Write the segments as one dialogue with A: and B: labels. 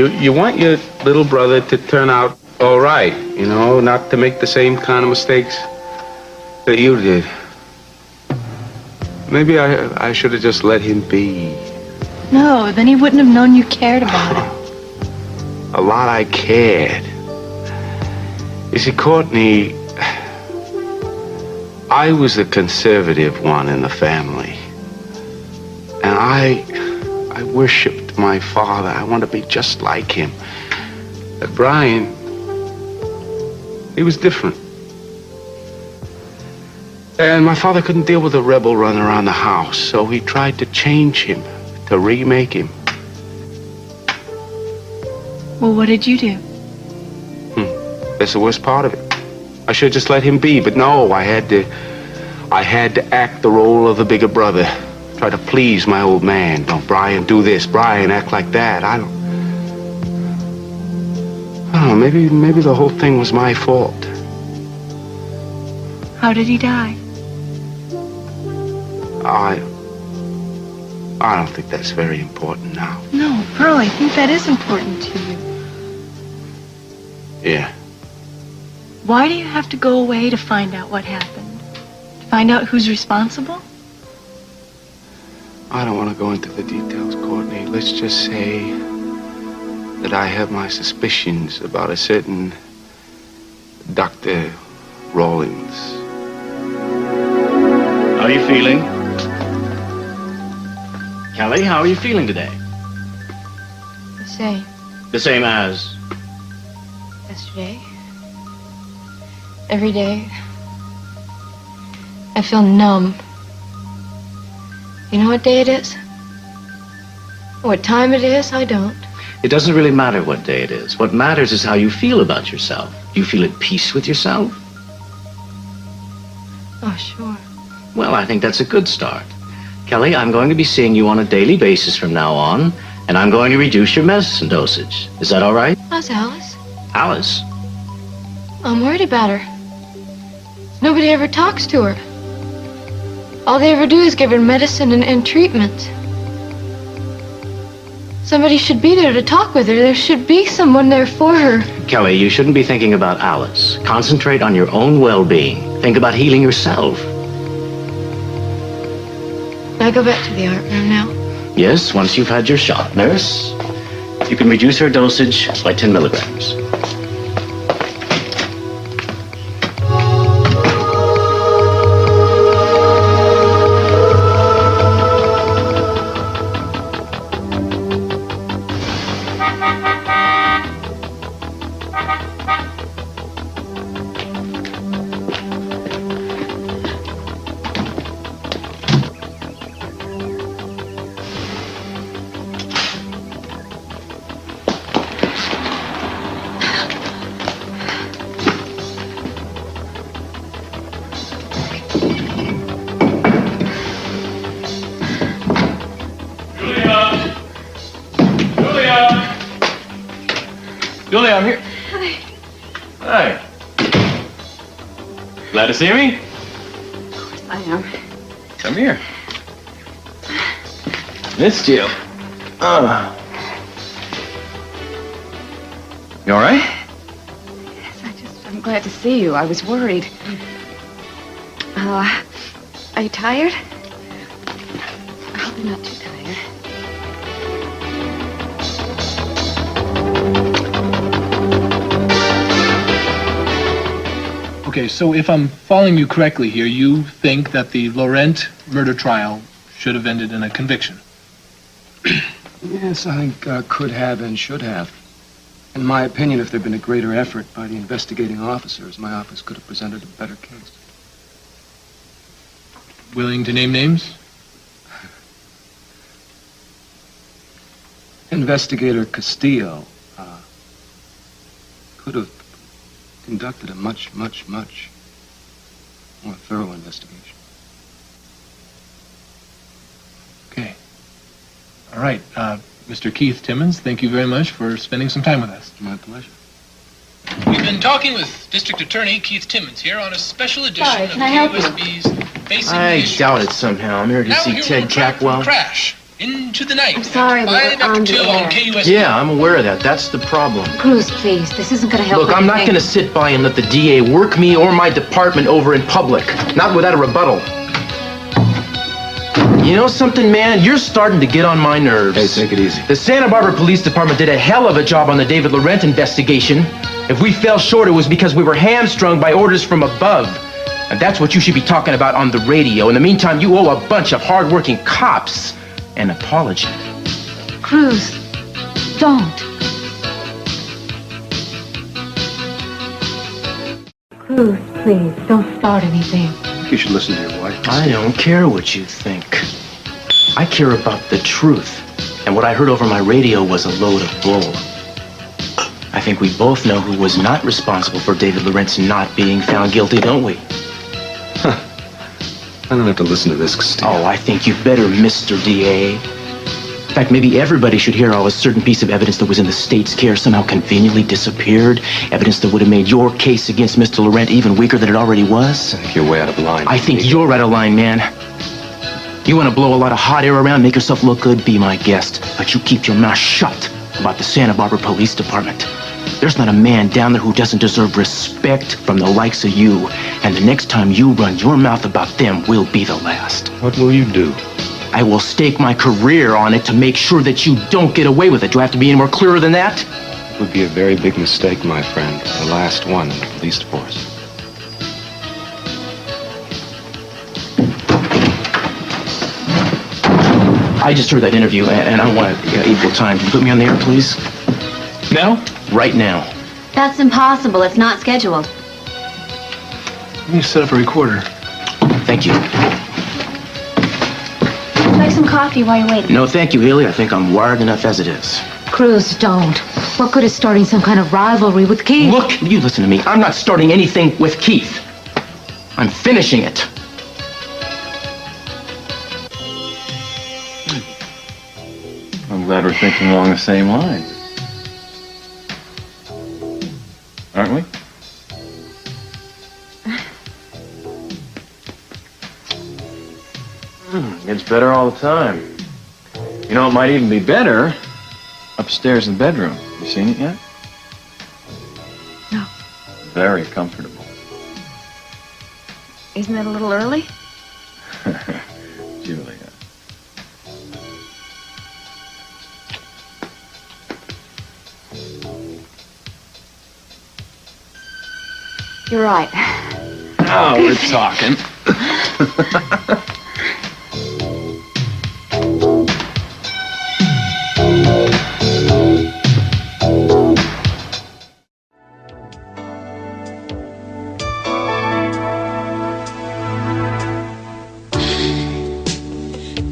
A: you want your little brother to turn out all right, you know, not to make the same kind of mistakes that you did. Maybe I should have just let him be.
B: No, then he wouldn't have known you cared about him.
A: A lot I cared. You see, Courtney, I was the conservative one in the family. And I worshipped my father. I wanted to be just like him. But Brian, he was different. And my father couldn't deal with a rebel running around the house, so he tried to change him, to remake him.
B: Well, what did you do?
A: That's the worst part of it. I should have just let him be, but no, I had to act the role of the bigger brother. Try to please my old man. Don't Brian do this, Brian act like that. I don't know, maybe the whole thing was my fault.
B: How did he die?
A: I don't think that's very important now.
B: No, Pearl, I think that is important to you.
A: Yeah.
B: Why do you have to go away to find out what happened? To find out who's responsible?
A: I don't want to go into the details, Courtney. Let's just say that I have my suspicions about a certain Dr. Rawlings.
C: How are you feeling? Kelly, how are you feeling today?
B: The same.
C: The same as?
B: Yesterday. Every day. I feel numb. You know what day it is? What time it is? I don't.
C: It doesn't really matter what day it is. What matters is how you feel about yourself. Do you feel at peace with yourself?
B: Oh, sure.
C: Well, I think that's a good start. Kelly, I'm going to be seeing you on a daily basis from now on, and I'm going to reduce your medicine dosage. Is that all right?
B: How's Alice?
C: Alice?
B: I'm worried about her. Nobody ever talks to her. All they ever do is give her medicine and treatment. Somebody should be there to talk with her. There should be someone there for her.
C: Kelly, you shouldn't be thinking about Alice. Concentrate on your own well-being. Think about healing yourself.
B: Can I go back to the art room now?
C: Yes, once you've had your shot. Nurse, you can reduce her dosage by 10 milligrams.
D: Julia, I'm here.
B: Hi.
D: Hi. Glad to see me?
B: Of course I am.
D: Come here. Missed you. You all right?
E: Yes, I'm glad to see you. I was worried. Are you tired? I hope you're not too tired.
F: Okay, so if I'm following you correctly here, you think that the Laurent murder trial should have ended in a conviction?
G: Yes, I think could have and should have. In my opinion, if there'd been a greater effort by the investigating officers, my office could have presented a better case.
F: Willing to name names?
G: Investigator Castillo could have conducted a much more thorough investigation.
F: Okay. All right. Mr. Keith Timmons, thank you very much for spending some time with us.
G: My pleasure.
F: We've been talking with District Attorney Keith Timmons here on a special edition
E: Sorry,
F: of
E: can I help you?
F: USB's Facing the
D: I
F: Issues.
D: doubt it somehow. I'm here to
F: Now
D: see
F: we'll hear a
D: Ted
F: little track from
D: Cackwell.
F: Crash, Into the night.
E: I'm sorry, but we're on the air.
F: KUSD.
C: Yeah, I'm aware of that. That's the problem.
E: Cruz, please. This isn't going to help.
C: Look, I'm not
E: anything.
C: going to sit by and let the DA work me or my department over in public. Not without a rebuttal. You know something, man? You're starting to get on my nerves.
A: Hey, take it easy.
C: The Santa Barbara Police Department did a hell of a job on the David Laurent investigation. If we fell short, it was because we were hamstrung by orders from above. And that's what you should be talking about on the radio. In the meantime, you owe a bunch of hard-working cops an apology.
E: Cruz, don't. Cruz, please, don't start anything.
A: You should listen to your wife.
C: I don't care what you think. I care about the truth. And what I heard over my radio was a load of bull. I think we both know who was not responsible for David Laurent's not being found guilty, don't we?
A: I don't have to listen to this, Steve.
C: Oh, I think you better, Mr. DA. In fact, maybe everybody should hear how a certain piece of evidence that was in the state's care somehow conveniently disappeared. Evidence that would have made your case against Mr. Laurent even weaker than it already was.
A: I think you're way out of line.
C: I think you're out of line, man. You want to blow a lot of hot air around, make yourself look good, be my guest. But you keep your mouth shut about the Santa Barbara Police Department. There's not a man down there who doesn't deserve respect from the likes of you. And the next time you run your mouth about them will be the last.
A: What will you do?
C: I will stake my career on it to make sure that you don't get away with it. Do I have to be any more clearer than that?
A: It would be a very big mistake, my friend. The last one in the police force.
C: I just heard that interview, and I want equal time. Can you put me on the air, please?
F: Now?
C: Right now.
E: That's impossible. It's not scheduled.
F: Let me set up a recorder.
C: Thank you.
E: Make some coffee while you're waiting.
C: No, thank you, Haley. I think I'm wired enough as it is.
E: Cruz, don't. What good is starting some kind of rivalry with Keith?
C: Look, you listen to me. I'm not starting anything with Keith. I'm finishing it.
D: I'm glad we're thinking along the same lines. Aren't we? Gets better all the time. You know, it might even be better upstairs in the bedroom. You seen it yet?
E: No.
D: Very comfortable.
E: Isn't it a little early?
D: Julia.
E: You're right.
D: Now we're talking.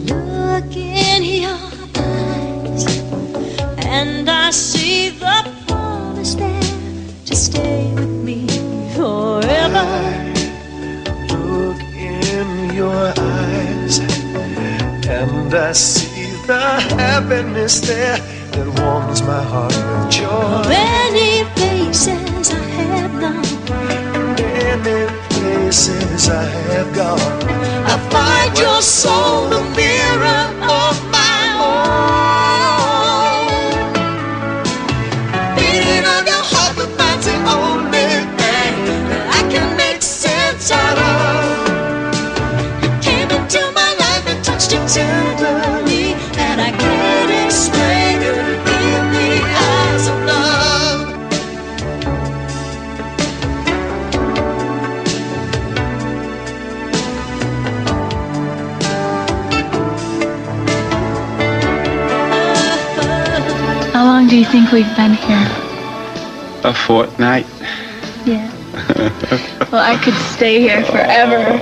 H: Look in your eyes, and I see the promise there to stay with me forever.
I: Look in your eyes, and I see the happiness there that warms my heart with joy.
H: Many places I have gone,
I: Many places I have gone, I find your soul the mirror of my own. Beating on your heart, but that's the only thing that I can make sense out of. You came into my life and touched it tenderly, and I can't explain it in the eyes of love.
B: How long do you think we've been here?
A: A fortnight.
B: Yeah. Well, I could stay here forever.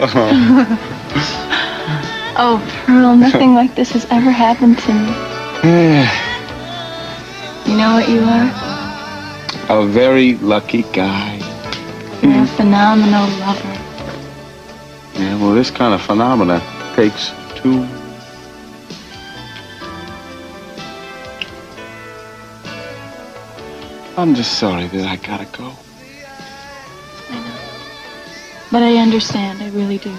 B: Oh, Pearl, nothing like this has ever happened to me. You know what you are?
A: A very lucky guy.
B: You're a phenomenal lover.
A: Yeah, well, this kind of phenomena takes two. I'm just sorry that I gotta go.
B: I know. But I understand, I really do.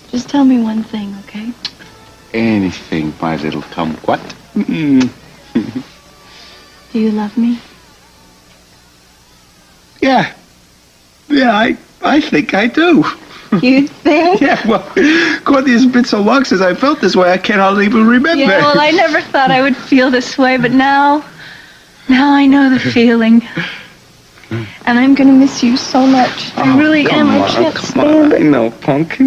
B: Just tell me one thing, okay?
A: anything, my little kumquat.
E: Do you love me?
A: Yeah. Yeah, I think I do.
E: You think?
A: Yeah, well, Courtney, it's been so long since I felt this way, I can't hardly even remember.
E: Yeah, well, I never thought I would feel this way, but now I know the feeling. And I'm going to miss you so much. I really am. I can't stand it.
A: I know, Punk.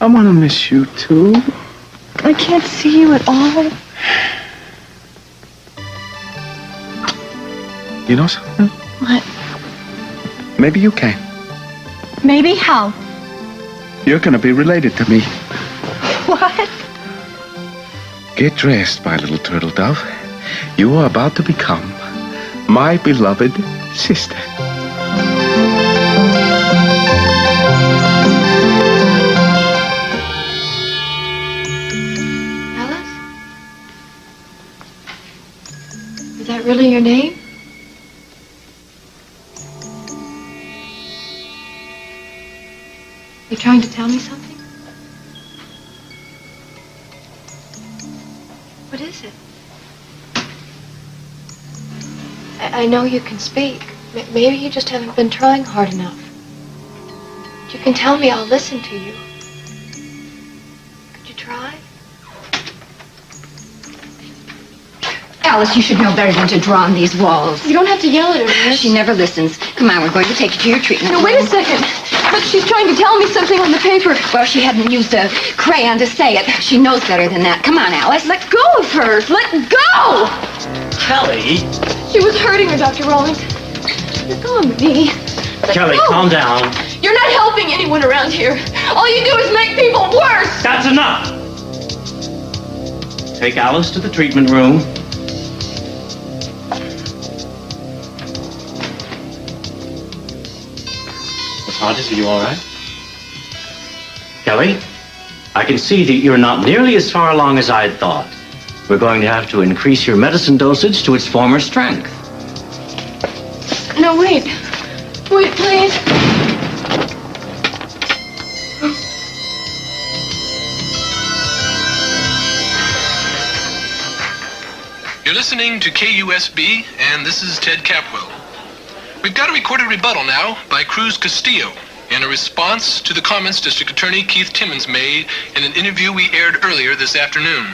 A: I want to miss you, too.
E: I can't see you at all.
A: You know something?
E: What?
A: Maybe you can.
E: Maybe? How?
A: You're going to be related to me.
E: What?
A: Get dressed, my little turtle dove. You are about to become my beloved sister.
B: Alice? Is that really your name? You're trying to tell me something? What is it? I know you can speak. Maybe you just haven't been trying hard enough. You can tell me, I'll listen to you. Could you try?
E: Alice, you should know better than to draw on these walls.
B: You don't have to yell at her, Miss.
E: She never listens. Come on, we're going to take you to your treatment.
B: No, wait a second. Look, she's trying to tell me something on the paper.
E: Well, she hadn't used a crayon to say it. She knows better than that. Come on, Alice.
B: Let go of her. Let go!
C: Kelly!
B: She was hurting her, Dr. Rawlings. You're going with me. Let
C: Kelly,
B: go.
C: calm down.
B: You're not helping anyone around here. All you do is make people worse.
C: That's enough! Take Alice to the treatment room. Miss Hodges, are you all right? Kelly, I can see that you're not nearly as far along as I'd thought. We're going to have to increase your medicine dosage to its former strength.
B: No, wait. Wait, please.
F: You're listening to KUSB, and this is Ted Capwell. We've got a recorded rebuttal now by Cruz Castillo in a response to the comments District Attorney Keith Timmons made in an interview we aired earlier this afternoon.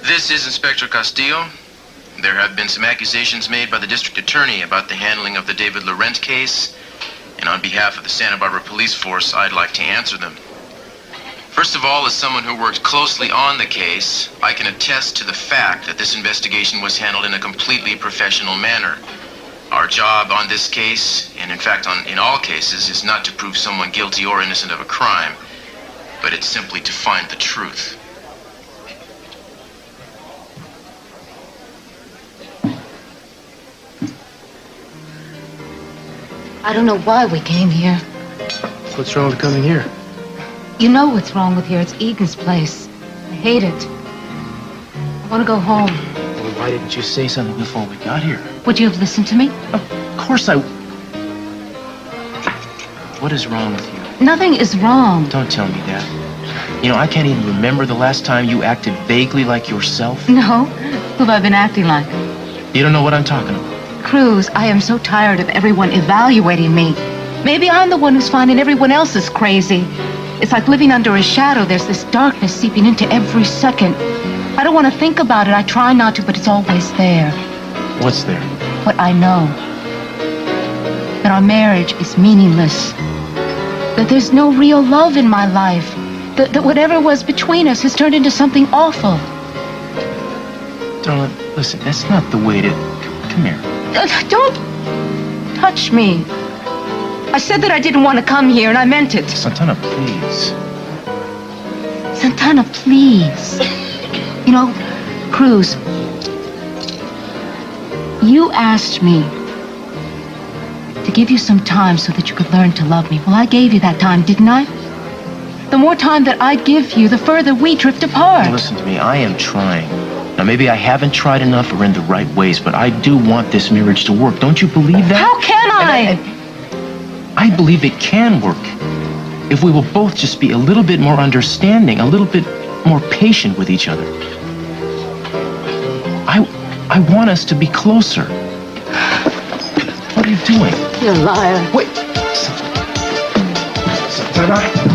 J: This is Inspector Castillo. There have been some accusations made by the District Attorney about the handling of the David Laurent case, and on behalf of the Santa Barbara Police Force, I'd like to answer them. First of all, as someone who worked closely on the case, I can attest to the fact that this investigation was handled in a completely professional manner. Our job on this case, and in fact in all cases, is not to prove someone guilty or innocent of a crime, but it's simply to find the truth.
E: I don't know why we came here.
G: What's wrong with coming here?
E: You know what's wrong with here. It's Eden's place. I hate it. I want to go home.
C: Well, why didn't you say something before we got here?
E: Would you have listened to me?
C: Of course I... What is wrong with you?
E: Nothing is wrong.
C: Don't tell me that. You know, I can't even remember the last time you acted vaguely like yourself.
E: No? Who have I been acting like?
C: You don't know what I'm talking about.
E: Cruz, I am so tired of everyone evaluating me. Maybe I'm the one who's finding everyone else is crazy. It's like living under a shadow. There's this darkness seeping into every second. I don't want to think about it. I try not to, but it's always there.
C: What's there?
E: What I know. That our marriage is meaningless. That there's no real love in my life. That whatever was between us has turned into something awful.
C: Darling, listen, that's not the way to... Come here.
E: Don't touch me. I said that I didn't want to come here, and I meant it.
C: Santana, please.
E: Santana, please. You know, Cruz, you asked me to give you some time so that you could learn to love me. Well, I gave you that time, didn't I? The more time that I give you, the further we drift apart.
C: Now, listen to me. I am trying. Now, maybe I haven't tried enough or in the right ways, but I do want this marriage to work. Don't you believe that?
E: How can I?
C: I believe it can work. If we will both just be a little bit more understanding, a little bit more patient with each other. I want us to be closer. What are you doing?
E: You're a liar.
C: Wait. Sandra?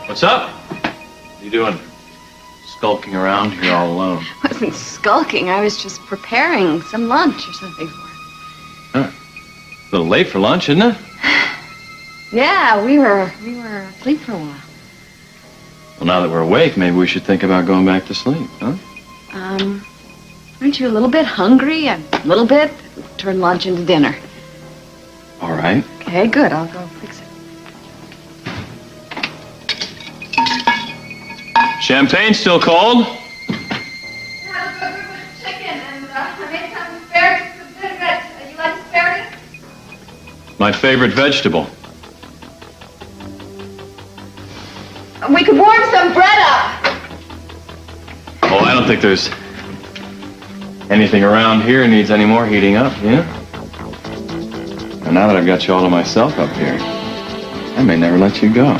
D: What's up? What are you doing? Skulking around here all alone?
K: I wasn't skulking. I was just preparing some lunch or something for her.
D: Huh. A little late for lunch, isn't it?
K: Yeah, we were asleep for a while.
D: Well, now that we're awake, maybe we should think about going back to sleep, huh?
K: Aren't you a little bit hungry? A little bit? Turn lunch into dinner.
D: All right.
K: Okay, good. I'll go fix it.
D: Champagne still cold?
B: Yeah, I'll go with chicken and I made some asparagus with vinaigrette. You like asparagus?
D: My favorite vegetable.
K: We could warm some bread up.
D: Oh, I don't think there's anything around here needs any more heating up, yeah? And now that I've got you all to myself up here, I may never let you go.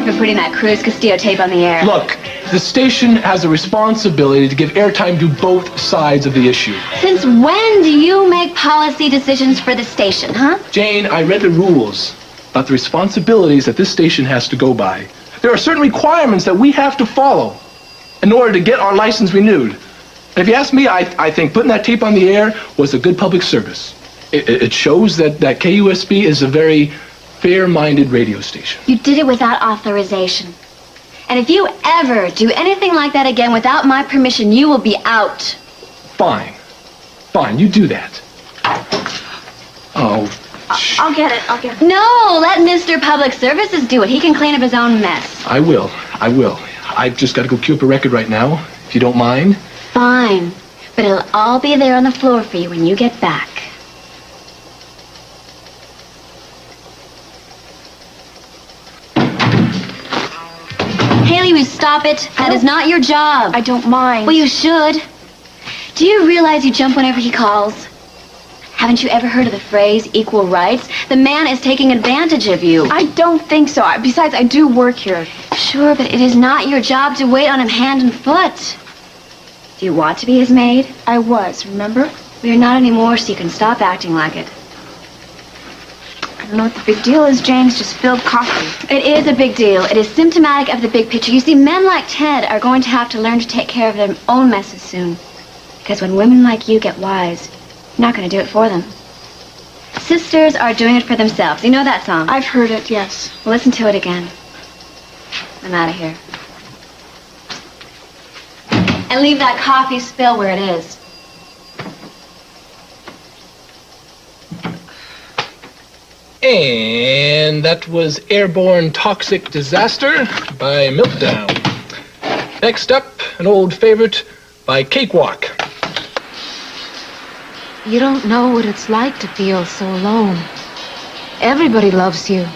K: For putting that Cruz Castillo tape on the air.
F: Look, the station has a responsibility to give airtime to both sides of the issue.
L: Since when do you make policy decisions for the station, huh?
F: Jane, I read the rules about the responsibilities that this station has to go by. There are certain requirements that we have to follow in order to get our license renewed. And if you ask me, I think putting that tape on the air was a good public service. It shows that KUSB is a very fair-minded radio station.
L: You did it without authorization. And if you ever do anything like that again without my permission, you will be out.
F: Fine. Fine, you do that. Oh.
L: I'll get it. No, let Mr. Public Services do it. He can clean up his own mess.
F: I will. I've just got to go cue up a record right now, if you don't mind.
L: Fine. But it'll all be there on the floor for you when you get back. Haley, will you stop it? That is not your job.
K: I don't mind.
L: Well, you should. Do you realize you jump whenever he calls? Haven't you ever heard of the phrase equal rights? The man is taking advantage of you.
K: I don't think so. Besides, I do work here.
L: Sure, but it is not your job to wait on him hand and foot. Do you want to be his maid?
K: I was, remember?
L: Well, you're not anymore, so you can stop acting like it.
K: I don't know what the big deal is, James. Just spilled coffee.
L: It is a big deal. It is symptomatic of the big picture. You see, men like Ted are going to have to learn to take care of their own messes soon. Because when women like you get wise, you're not going to do it for them. Sisters are doing it for themselves. You know that song?
K: I've heard it, yes.
L: Well, listen to it again. I'm out of here. And leave that coffee spill where it is.
F: And that was Airborne Toxic Disaster by Milkdown. Next up, an old favorite by Cakewalk.
E: You don't know what it's like to feel so alone. Everybody loves you.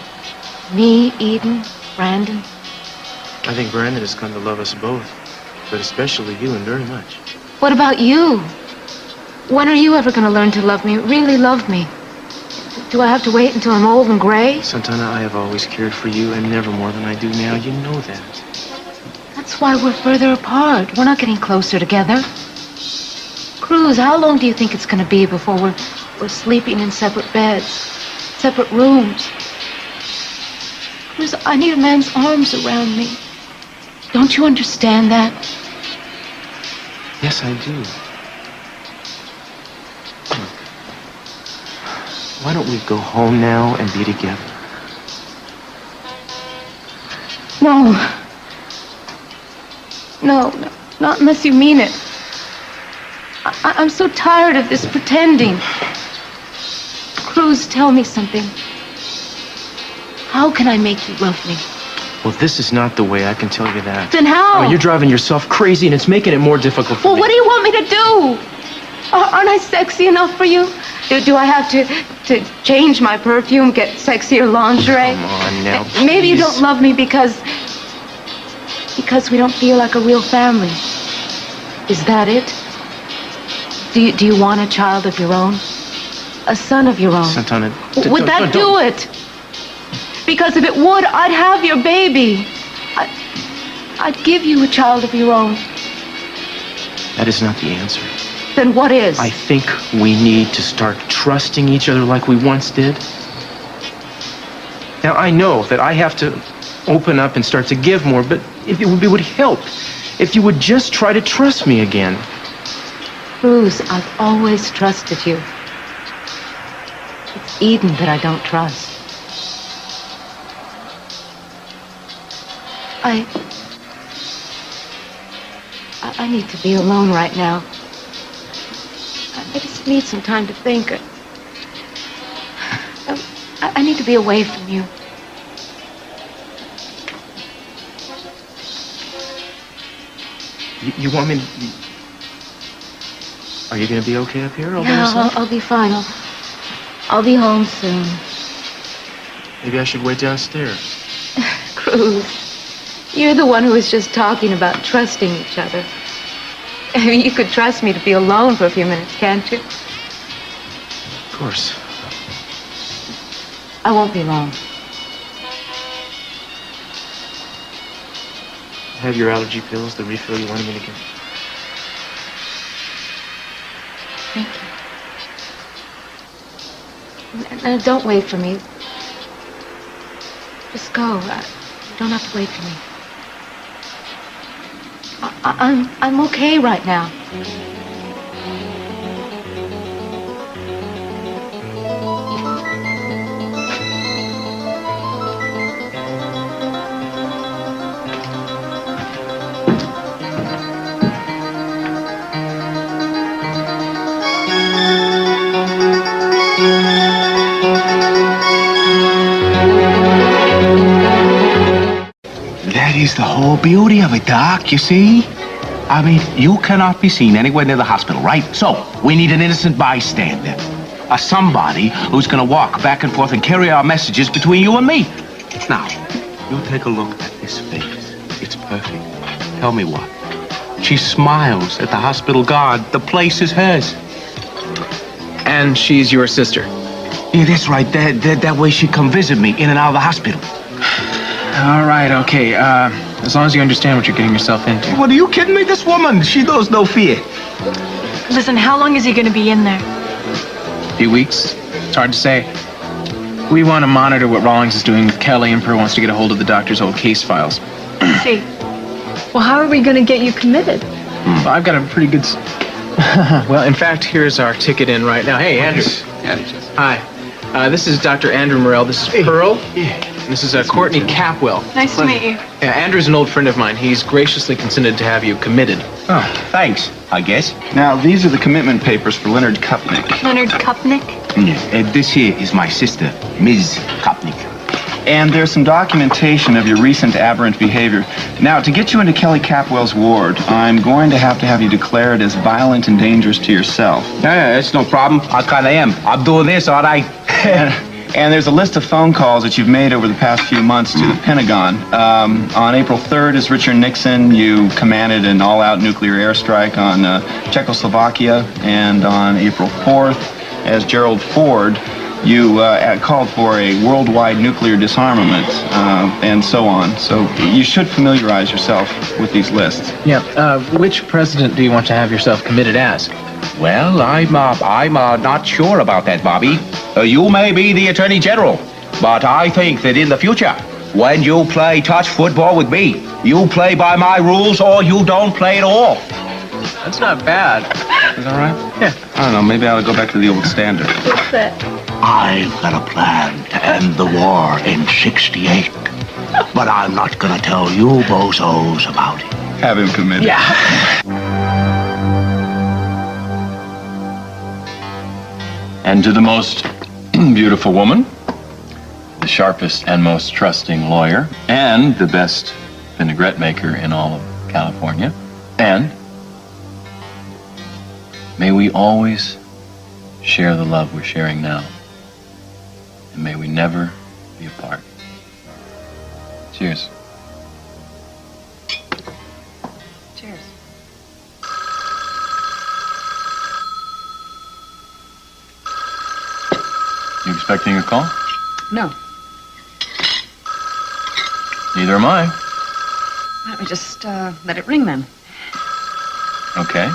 E: Me, Eden, Brandon.
C: I think Brandon has come to love us both, but especially you, and very much.
E: What about you? When are you ever going to learn to love me, really love me? Do I have to wait until I'm old and gray?
C: Santana, I have always cared for you, and never more than I do now. You know that.
E: That's why we're further apart. We're not getting closer together. Cruz, how long do you think it's going to be before we're sleeping in separate beds, separate rooms? Cruz, I need a man's arms around me. Don't you understand that?
C: Yes, I do. Why don't we go home now and be together?
E: No. No, not unless you mean it. I'm so tired of this pretending. Cruz, tell me something. How can I make you love me?
C: Well, this is not the way, I can tell you that.
E: Then how?
C: Oh, you're driving yourself crazy, and it's making it more difficult for me.
E: Well, what do you want me to do? Aren't I sexy enough for you? Do I have to change my perfume, get sexier lingerie?
C: Come on now,
E: Maybe you don't love me because we don't feel like a real family. Is that it? Do you want a child of your own? A son of your own?
C: Santana,
E: would that do it? Because if it would, I'd have your baby. I'd give you a child of your own.
C: That is not the answer.
E: Then what is?
C: I think we need to start trusting each other like we once did. Now, I know that I have to open up and start to give more, but if it would help if you would just try to trust me again.
E: Cruz, I've always trusted you. It's Eden that I don't trust. I need to be alone right now. I just need some time to think. I need to be away from you.
C: You want me to... Are you going to be okay up here all by
E: Yeah,
C: yourself?
E: I'll be fine. I'll be home soon.
C: Maybe I should wait downstairs.
E: Cruz, you're the one who was just talking about trusting each other. I mean, you could trust me to be alone for a few minutes, can't you?
C: Of course.
E: I won't be long.
C: Have your allergy pills, the refill you wanted me to get.
E: Thank you. And don't wait for me. Just go. You don't have to wait for me. I'm okay right now.
A: That is the whole beauty of it, Doc, you see? I mean, you cannot be seen anywhere near the hospital, right? So, we need an innocent bystander. Somebody who's gonna walk back and forth and carry our messages between you and me. Now, you take a look at this face. It's perfect. Tell me what? She smiles at the hospital guard. The place is hers.
C: And she's your sister?
A: Yeah, that's right. That way she come visit me in and out of the hospital.
C: All right, okay. As long as you understand what you're getting yourself into.
A: What, are you kidding me? This woman, she knows no fear.
B: Listen, how long is he going to be in there?
C: A few weeks. It's hard to say. We want to monitor what Rawlings is doing with Kelly, and Per wants to get a hold of the doctor's old case files.
B: See. Well, how are we going to get you committed?
C: Well, I've got a pretty good... Well, in fact, here's our ticket in right now. Hey, Andrew. Hi. This is Dr. Andrew Morrell. This is Pearl.
A: Yeah.
C: And this is Courtney Capwell.
B: Nice to meet you.
C: Yeah, Andrew's an old friend of mine. He's graciously consented to have you committed.
A: Oh, thanks, I guess.
M: Now, these are the commitment papers for Leonard Kupnick.
B: Leonard Kupnick?
A: This here is my sister, Ms. Kupnick.
M: And there's some documentation of your recent aberrant behavior. Now, to get you into Kelly Capwell's ward, I'm going to have you declared as violent and dangerous to yourself.
A: Yeah, that's no problem. I kind of am. I'm doing this, all right.
M: And there's a list of phone calls that you've made over the past few months to the Pentagon. On April 3rd, as Richard Nixon, you commanded an all-out nuclear airstrike on Czechoslovakia. And on April 4th, as Gerald Ford, you called for a worldwide nuclear disarmament, and so on. So you should familiarize yourself with these lists.
C: Yeah, which president do you want to have yourself committed as?
A: Well, I'm not sure about that, Bobby. You may be the Attorney General, but I think that in the future, when you play touch football with me, you play by my rules or you don't play at all.
C: That's not bad.
M: Is that all right?
C: Yeah.
M: I don't know, maybe I ought to go back to the old standard.
B: What's that?
N: I've got a plan to end the war in 68. But I'm not gonna tell you bozos about it.
M: Have him committed.
C: Yeah.
D: And to the most beautiful woman, the sharpest and most trusting lawyer, and the best vinaigrette maker in all of California, and may we always share the love we're sharing now, and may we never be apart. Cheers.
K: Cheers.
D: You expecting a call?
K: No.
D: Neither am I.
K: Why don't we just let it ring then?
D: Okay.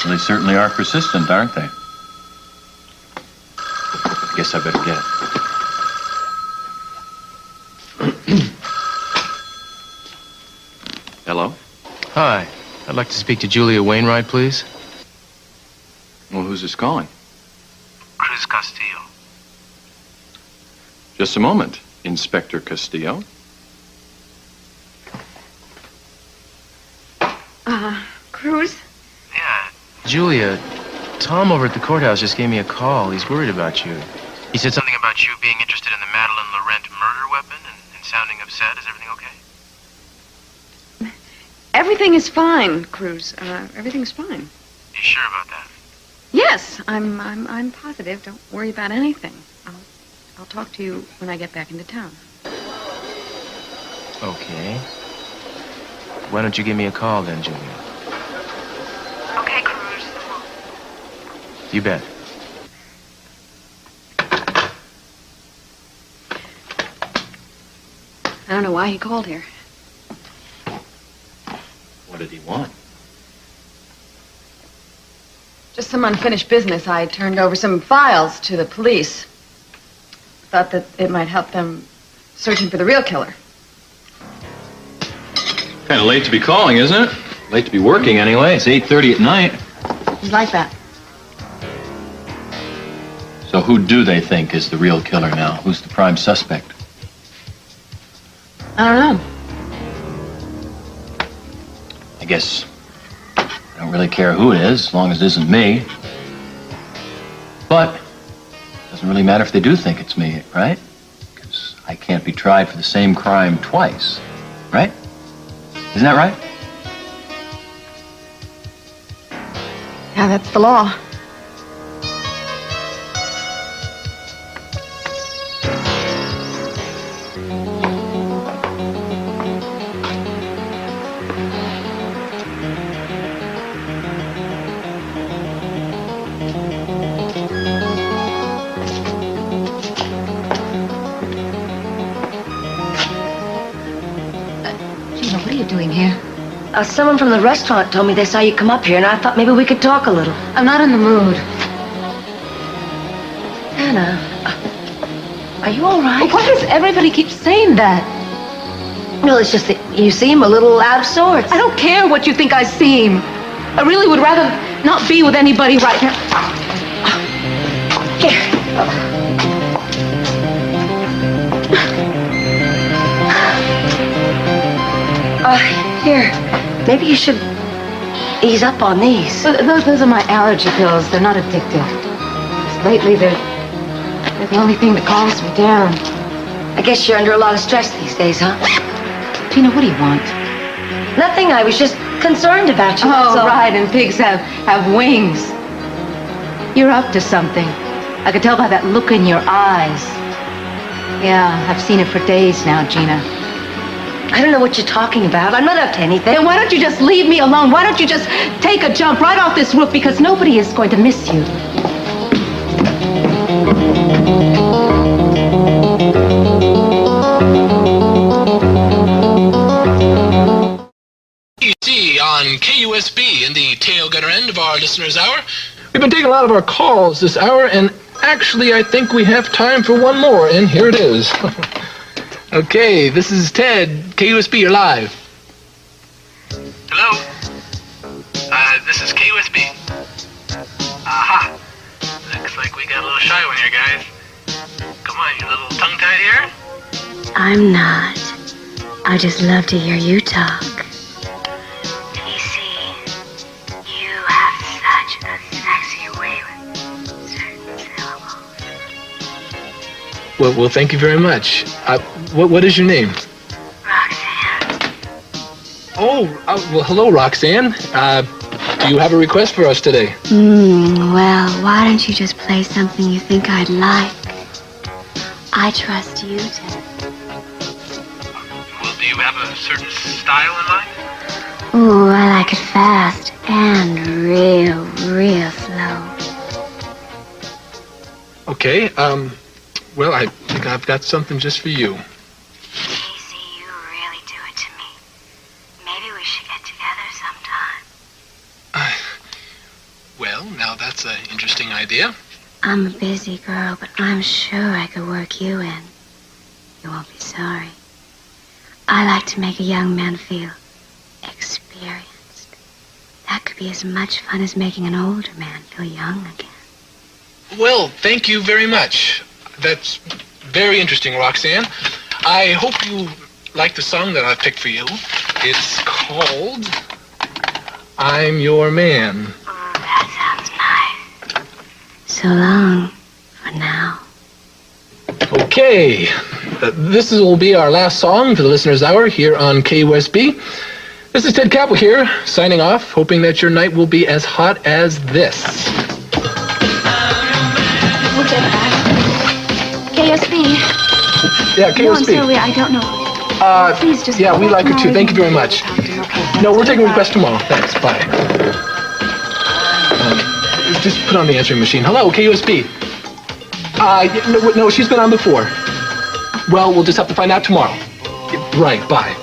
D: Well, they certainly are persistent, aren't they? I guess I better get it. Hello?
C: Hi. I'd like to speak to Julia Wainwright, please.
D: Well, who's this calling?
J: Cruz Castillo.
D: Just a moment, Inspector Castillo.
K: Cruz?
J: Yeah.
C: Julia, Tom over at the courthouse just gave me a call. He's worried about you.
J: He said something about you being interested in the Madeline Laurent murder weapon and sounding upset. Is everything okay?
K: Everything is fine, Cruz. Everything's fine.
J: You sure about that?
K: Yes, I'm positive. Don't worry about anything. I'll talk to you when I get back into town.
C: Okay. Why don't you give me a call then, Julia?
K: Okay, Cruz.
C: You bet.
K: I don't know why he called here.
D: What did he want?
K: Just some unfinished business. I turned over some files to the police. Thought that it might help them searching for the real killer.
D: Kind of late to be calling, isn't it? Late to be working anyway. It's 8:30 at night.
K: He's like that.
D: So who do they think is the real killer now? Who's the prime suspect?
K: I don't know.
D: I guess I don't really care who it is, as long as it isn't me. But it doesn't really matter if they do think it's me, right? Because I can't be tried for the same crime twice, right? Isn't that right?
K: Yeah, that's the law.
E: Gina, what are you doing here?
O: Someone from the restaurant told me they saw you come up here, and I thought maybe we could talk a little.
E: I'm not in the mood.
O: Anna, are you all right?
E: Why does everybody keep saying that?
O: Well, it's just that you seem a little out of sorts.
E: I don't care what you think I seem. I really would rather not be with anybody right now.
O: Here. Here. Maybe you should ease up on these.
E: Those are my allergy pills. They're not addictive. Lately, they're the only thing that calms me down.
O: I guess you're under a lot of stress these days, huh?
E: Gina, what do you want?
O: Nothing. I was just concerned about you.
E: Oh, right. And pigs have wings. You're up to something. I could tell by that look in your eyes. Yeah, I've seen it for days now, Gina.
O: I don't know what you're talking about. I'm not up to anything.
E: Then why don't you just leave me alone? Why don't you just take a jump right off this roof? Because nobody is going to miss you.
F: EC on KUSB in the tail gunner end of our listeners' hour. We've been taking a lot of our calls this hour, and actually I think we have time for one more, and here it is. Okay, this is Ted. KUSB, you're live. Hello? This is KUSB. Aha. Looks like we got a little shy one here, guys. Come on, you little tongue-tied here.
L: I'm not. I just love to hear you talk.
H: You see, you have such a sexy way with certain syllables.
F: Well, thank you very much. What is your name?
H: Roxanne.
F: Oh, well, hello, Roxanne. Do you have a request for us today?
L: Well, why don't you just play something you think I'd like? I trust you to.
F: Well, do you have a certain style in mind?
L: Ooh, I like it fast and real slow.
F: Okay, well, I think I've got something just for you.
H: Casey, you really do it to me. Maybe we should get together sometime.
F: Well, now that's an interesting idea.
L: I'm a busy girl, but I'm sure I could work you in. You won't be sorry. I like to make a young man feel experienced. That could be as much fun as making an older man feel young again.
F: Well, thank you very much. That's very interesting, Roxanne. I hope you like the song that I've picked for you. It's called I'm Your Man.
L: So long for now.
F: Okay, this will be our last song for the Listener's Hour here on KUSB. This is Ted Capel here, signing off, hoping that your night will be as hot as this.
L: We'll get back. KSB.
F: Yeah, KUSB.
L: No, I'm sorry, I don't know. Please just.
F: Yeah, we like her too. Thank you very much. No, we're taking a request tomorrow. Thanks. Bye. Just put on the answering machine. Hello, KUSB. No, she's been on before. Well, we'll just have to find out tomorrow. Right, bye.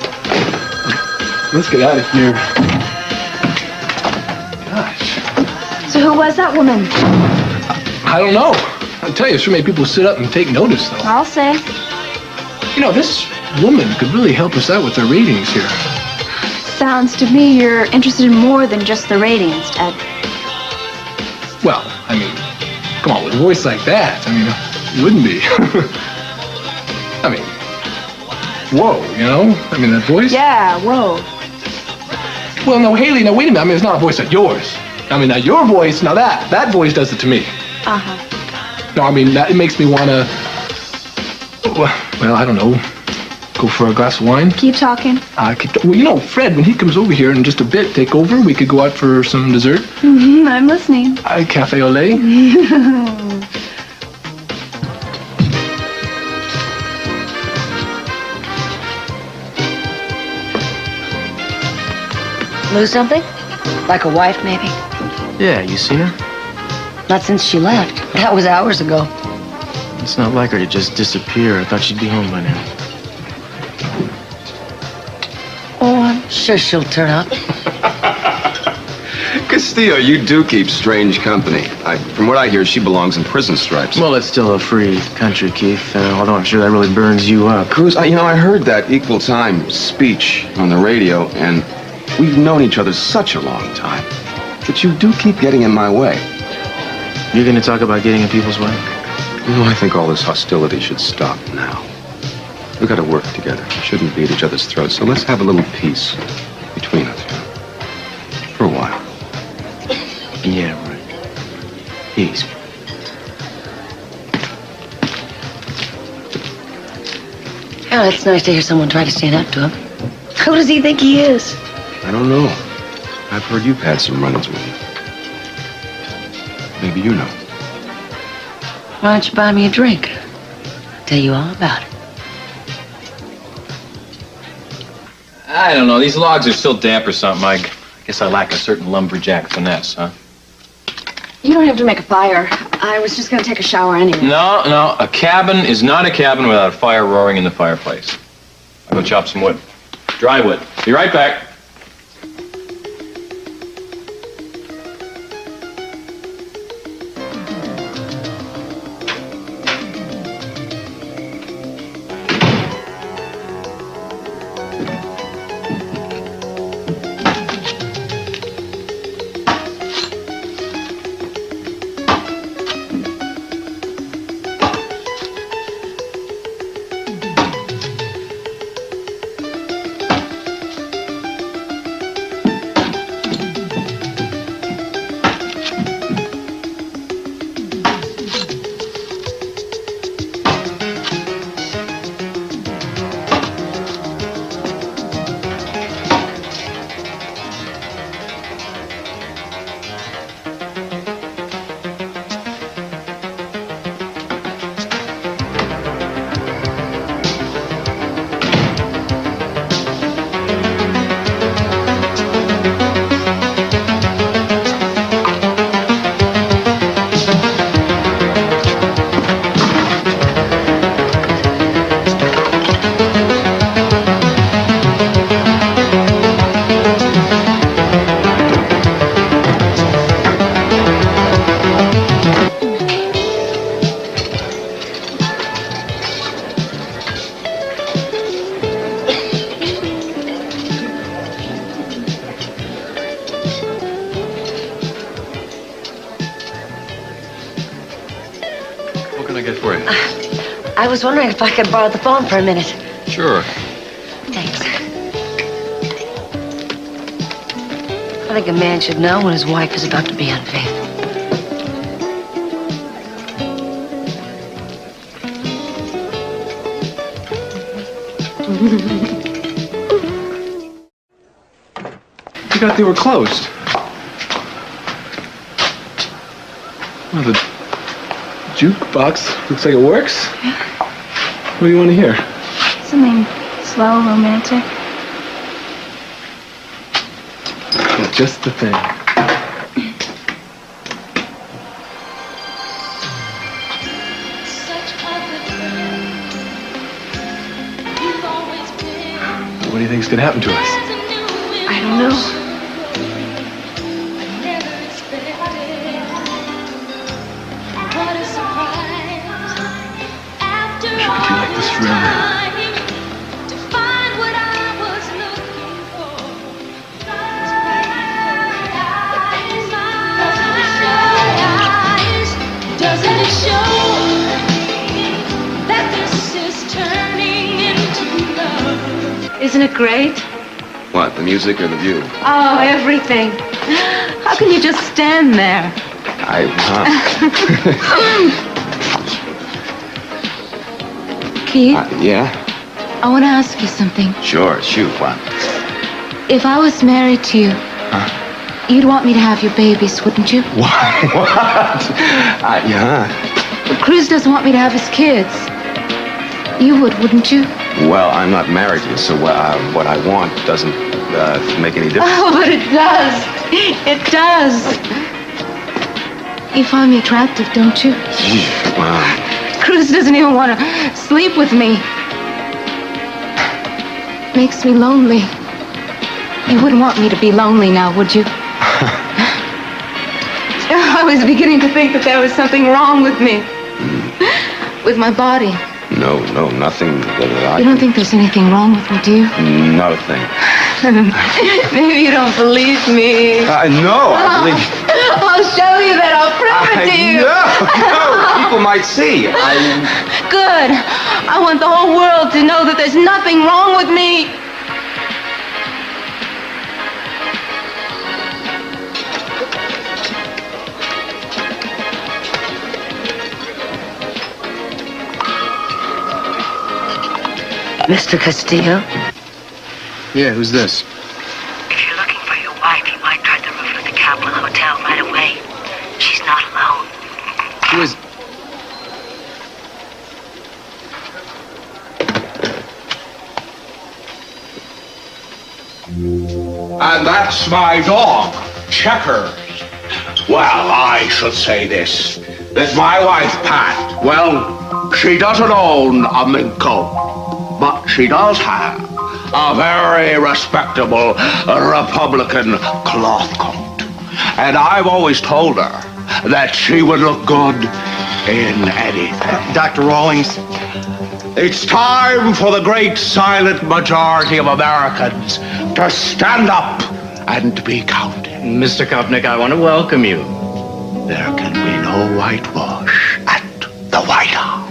F: Let's get out of here. Gosh.
L: So who was that woman?
F: I don't know. I'll tell you, so many people sit up and take notice, though.
L: I'll say.
F: You know, this woman could really help us out with the ratings here.
L: Sounds to me you're interested in more than just the ratings, Ted.
F: Well, I mean, come on, with a voice like that, I mean, you wouldn't be. I mean, whoa, you know? I mean, that voice?
L: Yeah, whoa.
F: Well, no, Haley, now wait a minute. I mean, it's not a voice like yours. I mean, now your voice, now that voice does it to me.
L: Uh-huh.
F: No, I mean, it makes me want to, well, I don't know, go for a glass of wine.
L: Keep talking.
F: Well, you know, Fred, when he comes over here in just a bit, take over, we could go out for some dessert.
L: Mm-hmm, I'm listening.
F: Cafe au lait.
O: Lose something? Like a wife, maybe?
C: Yeah, you seen her?
O: Not since she left. That was hours ago.
C: It's not like her to just disappear. I thought she'd be home by now.
O: Oh, I'm sure she'll turn up.
M: Castillo, you do keep strange company. From what I hear, she belongs in prison stripes.
C: Well, it's still a free country, Keith, although I'm sure that really burns you up.
M: Cruz, I heard that equal time speech on the radio, and we've known each other such a long time. But you do keep getting in my way.
C: You're going to talk about getting in people's way?
M: I think all this hostility should stop now. We've got to work together. We shouldn't be at each other's throats, so let's have a little peace between us. For a while.
C: Yeah, right. Peace.
O: Oh, it's nice to hear someone try to stand up to him. Who does he think he is?
M: I don't know. I've heard you've had some run-ins with him. Maybe you know.
O: Why don't you buy me a drink? I'll tell you all about it.
D: I don't know. These logs are still damp or something. I guess I lack a certain lumberjack finesse, huh?
K: You don't have to make a fire. I was just going to take a shower anyway.
D: No. A cabin is not a cabin without a fire roaring in the fireplace. I'll go chop some wood. Dry wood. Be right back.
O: I was wondering if I could borrow the phone for a minute.
D: Sure.
O: Thanks. I think a man should know when his wife is about to be unfaithful.
D: You thought they were closed. Well, the jukebox looks like it works. What do you want to hear?
L: Something slow, romantic.
D: Just the thing. What do you think's gonna happen to us?
L: I don't know.
D: Should we do like this forever?
I: Doesn't it show that this is turning into love?
E: Isn't it great?
D: What, the music or the view?
E: Oh, everything. How can you just stand there? Keith,
M: Yeah?
E: I want to ask you something.
M: Sure, shoot, what?
E: If I was married to you, you'd want me to have your babies, wouldn't you?
M: What? Yeah.
E: But Cruz doesn't want me to have his kids. You would, wouldn't you?
M: Well, I'm not married to you, so what I want doesn't make any difference.
E: Oh, but it does. It does. You find me attractive, don't you?
M: Wow.
E: Cruz doesn't even want to sleep with me. Makes me lonely. You wouldn't want me to be lonely now, would you? I was beginning to think that there was something wrong with me. With my body.
M: No, nothing that I...
E: You don't think there's anything wrong with me, do you?
M: Nothing.
E: Maybe you don't believe me.
M: No, I believe...
E: I'll show you that. I'll prove it to you.
M: No, people might see.
E: Good. I want the whole world to know that there's nothing wrong with me.
O: Mr. Castillo?
D: Yeah, who's this?
O: If you're looking for your wife, you might try the roof of the Capitol Hotel right away. She's not alone.
D: Who is...
A: And that's my dog, Checkers. Well, I should say this. That my wife, Pat, well, she doesn't own a mink coat, but she does have a very respectable Republican cloth coat. And I've always told her that she would look good in anything.
C: Dr. Rawlings,
A: it's time for the great silent majority of Americans to stand up and be counted.
C: Mr. Kopnick, I want to welcome you.
A: There can be no whitewash at the White House.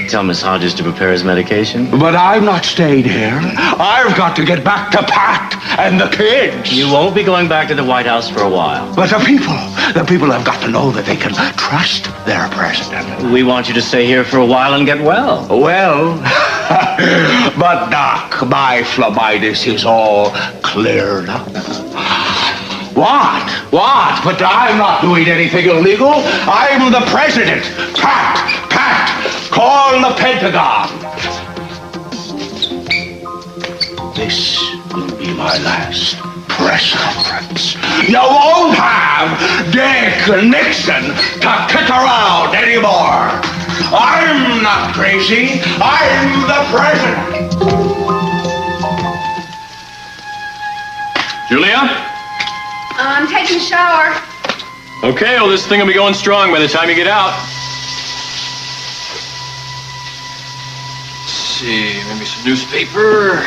C: Tell Miss Hodges to prepare his medication.
A: But I'm not staying here. I've got to get back to Pat and the kids.
C: You won't be going back to the White House for a while.
A: But the people have got to know that they can trust their president.
C: We want you to stay here for a while and get well.
A: Well, but Doc, my phlebitis is all cleared up. What? But I'm not doing anything illegal. I'm the president. Pat, call the Pentagon. This will be my last press conference. You won't have Dick Nixon to kick around anymore. I'm not crazy. I'm the president.
D: Julia?
K: I'm taking a shower.
D: Okay, well, this thing will be going strong by the time you get out. Let's see, maybe some newspaper.